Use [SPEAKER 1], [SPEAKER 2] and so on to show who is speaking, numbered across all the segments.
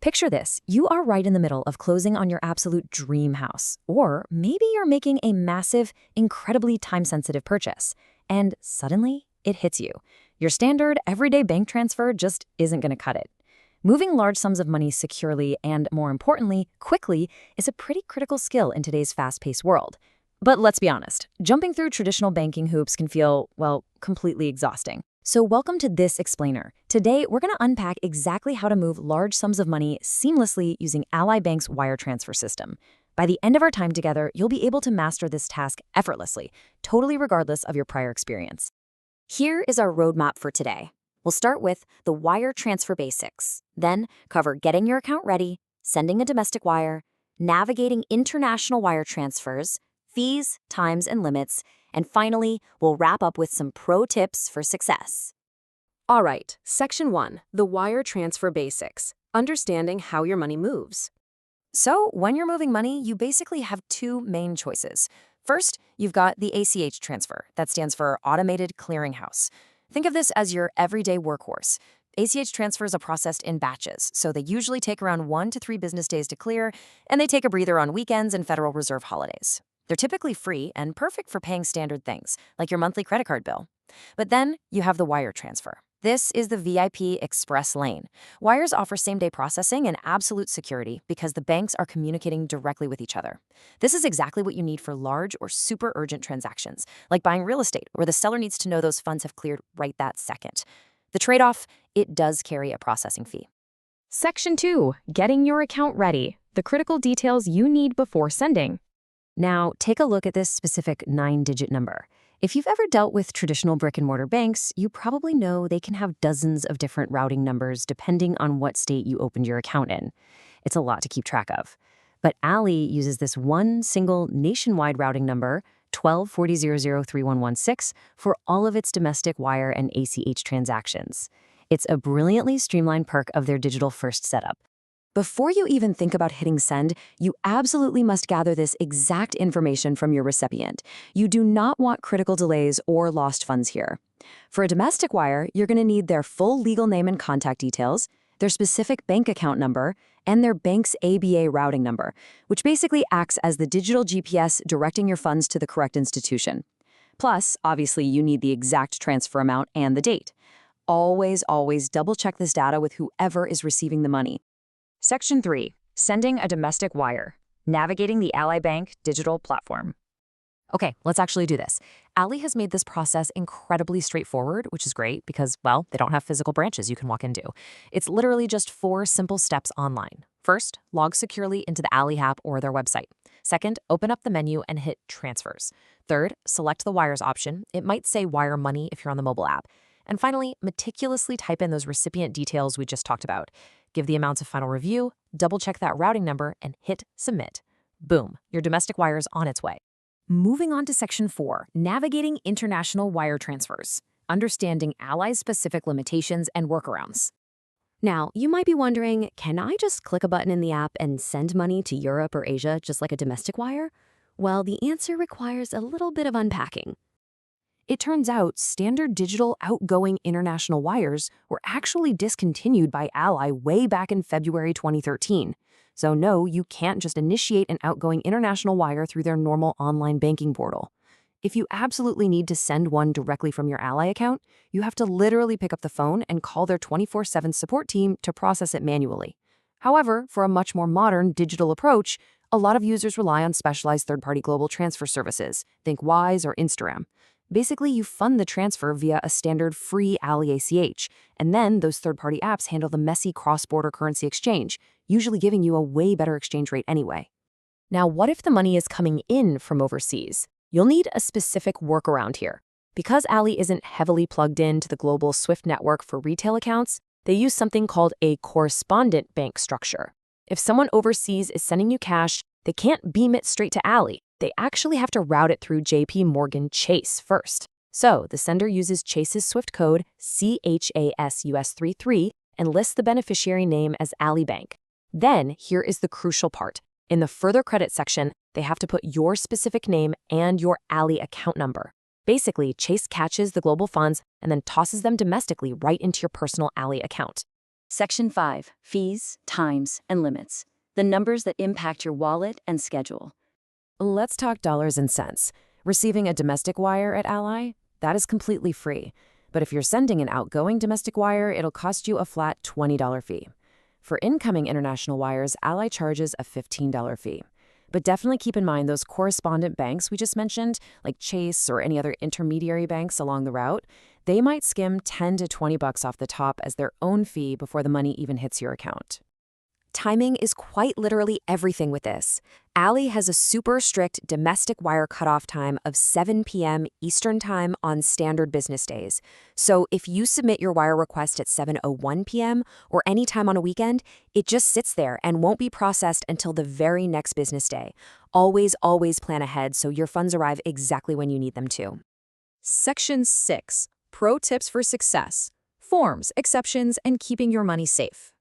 [SPEAKER 1] Picture this. You are right in the middle of closing on your absolute dream house. Or maybe you're making a massive, incredibly time-sensitive purchase. And suddenly, it hits you. Your standard, everyday bank transfer just isn't going to cut it. Moving large sums of money securely and, more importantly, quickly is a pretty critical skill in today's fast-paced world. But let's be honest, jumping through traditional banking hoops can feel, well, completely exhausting. So welcome to this explainer. Today, we're going to unpack exactly how to move large sums of money seamlessly using Ally Bank's wire transfer system. By the end of our time together, you'll be able to master this task effortlessly, totally regardless of your prior experience. Here is our roadmap for today. We'll start with the wire transfer basics, then cover getting your account ready, sending a domestic wire, navigating international wire transfers, fees, times, and limits, and finally, we'll wrap up with some pro tips for success.
[SPEAKER 2] All right, Section 1, the wire transfer basics, understanding how your money moves.
[SPEAKER 1] So when you're moving money, you basically have two main choices. First, you've got the ACH transfer. That stands for Automated Clearinghouse. Think of this as your everyday workhorse. ACH transfers are processed in batches, so they usually take around 1 to 3 business days to clear, and they take a breather on weekends and Federal Reserve holidays. They're typically free and perfect for paying standard things, like your monthly credit card bill. But then you have the wire transfer. This is the VIP express lane. Wires offer same-day processing and absolute security because the banks are communicating directly with each other. This is exactly what you need for large or super urgent transactions, like buying real estate, where the seller needs to know those funds have cleared right that second. The trade-off, it does carry a processing fee.
[SPEAKER 2] Section 2, getting your account ready, the critical details you need before sending.
[SPEAKER 1] Now, take a look at this specific 9-digit number. If you've ever dealt with traditional brick-and-mortar banks, you probably know they can have dozens of different routing numbers depending on what state you opened your account in. It's a lot to keep track of. But Ally uses this one single nationwide routing number, 1240003116, for all of its domestic wire and ACH transactions. It's a brilliantly streamlined perk of their digital-first setup. Before you even think about hitting send, you absolutely must gather this exact information from your recipient. You do not want critical delays or lost funds here. For a domestic wire, you're going to need their full legal name and contact details, their specific bank account number, and their bank's ABA routing number, which basically acts as the digital GPS directing your funds to the correct institution. Plus, obviously, you need the exact transfer amount and the date. Always double-check this data with whoever is receiving the money.
[SPEAKER 2] Section 3, sending a domestic wire, navigating the Ally Bank digital platform.
[SPEAKER 1] Okay, let's actually do this. Ally has made this process incredibly straightforward, which is great because, well, they don't have physical branches you can walk into. It's literally just 4 simple steps online. First, log securely into the Ally app or their website. Second, open up the menu and hit Transfers. Third, select the Wires option. It might say Wire Money if you're on the mobile app. And finally, meticulously type in those recipient details we just talked about. Give the amounts of final review, double-check that routing number, and hit Submit. Boom, your domestic wire is on its way. Moving on to Section 4, navigating international wire transfers, understanding Ally's specific limitations and workarounds. Now, you might be wondering, can I just click a button in the app and send money to Europe or Asia just like a domestic wire? Well, the answer requires a little bit of unpacking. It turns out standard digital outgoing international wires were actually discontinued by Ally way back in February 2013. So no, you can't just initiate an outgoing international wire through their normal online banking portal. If you absolutely need to send one directly from your Ally account, you have to literally pick up the phone and call their 24/7 support team to process it manually. However, for a much more modern digital approach, a lot of users rely on specialized third-party global transfer services, think Wise or Instagram. Basically, you fund the transfer via a standard free Ally ACH, and then those third-party apps handle the messy cross-border currency exchange, usually giving you a way better exchange rate anyway. Now, what if the money is coming in from overseas? You'll need a specific workaround here. Because Ally isn't heavily plugged into the global SWIFT network for retail accounts, they use something called a correspondent bank structure. If someone overseas is sending you cash, they can't beam it straight to Ally. They actually have to route it through JP Morgan Chase first. So the sender uses Chase's SWIFT code CHASUS33 and lists the beneficiary name as Ally Bank. Then here is the crucial part. In the further credit section, they have to put your specific name and your Ally account number. Basically, Chase catches the global funds and then tosses them domestically right into your personal Ally account.
[SPEAKER 3] Section 5. Fees, times, and limits. The numbers that impact your wallet and schedule.
[SPEAKER 1] Let's talk dollars and cents. Receiving a domestic wire at Ally? That is completely free. But if you're sending an outgoing domestic wire, it'll cost you a flat $20 fee. For incoming international wires, Ally charges a $15 fee. But definitely keep in mind those correspondent banks we just mentioned, like Chase or any other intermediary banks along the route, they might skim $10 to $20 off the top as their own fee before the money even hits your account. Timing is quite literally everything with this. Ally has a super strict domestic wire cutoff time of 7 p.m. Eastern Time on standard business days. So if you submit your wire request at 7:01 p.m. or any time on a weekend, it just sits there and won't be processed until the very next business day. Always plan ahead so your funds arrive exactly when you need them to.
[SPEAKER 2] Section 6. Pro tips for success. Forms, exceptions, and keeping your money safe.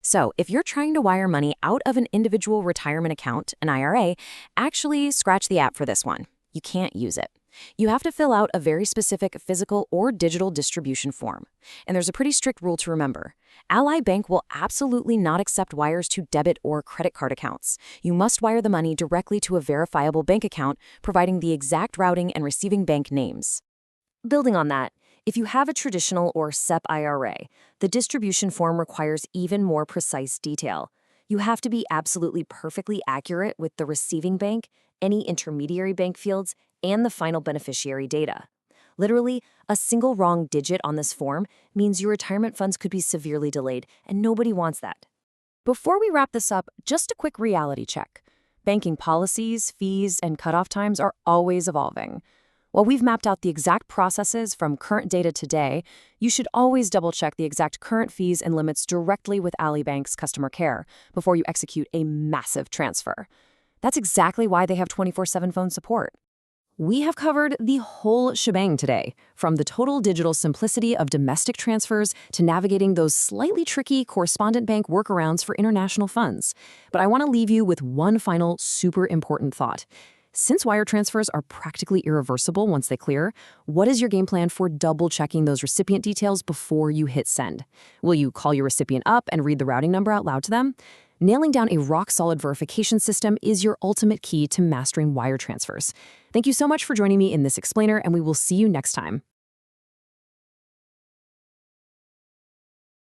[SPEAKER 1] So, if you're trying to wire money out of an individual retirement account, an IRA, actually scratch the app for this one. You can't use it. You have to fill out a very specific physical or digital distribution form. And there's a pretty strict rule to remember. Ally Bank will absolutely not accept wires to debit or credit card accounts. You must wire the money directly to a verifiable bank account, providing the exact routing and receiving bank names. Building on that, if you have a traditional or SEP IRA, the distribution form requires even more precise detail. You have to be absolutely perfectly accurate with the receiving bank, any intermediary bank fields, and the final beneficiary data. Literally, a single wrong digit on this form means your retirement funds could be severely delayed, and nobody wants that. Before we wrap this up, just a quick reality check. Banking policies, fees, and cutoff times are always evolving. While we've mapped out the exact processes from current data today, you should always double-check the exact current fees and limits directly with Ally Bank's customer care before you execute a massive transfer. That's exactly why they have 24/7 phone support. We have covered the whole shebang today, from the total digital simplicity of domestic transfers to navigating those slightly tricky correspondent bank workarounds for international funds. But I want to leave you with one final super important thought. Since wire transfers are practically irreversible once they clear, what is your game plan for double-checking those recipient details before you hit send? Will you call your recipient up and read the routing number out loud to them? Nailing down a rock-solid verification system is your ultimate key to mastering wire transfers. Thank you so much for joining me in this explainer, and we will see you next time.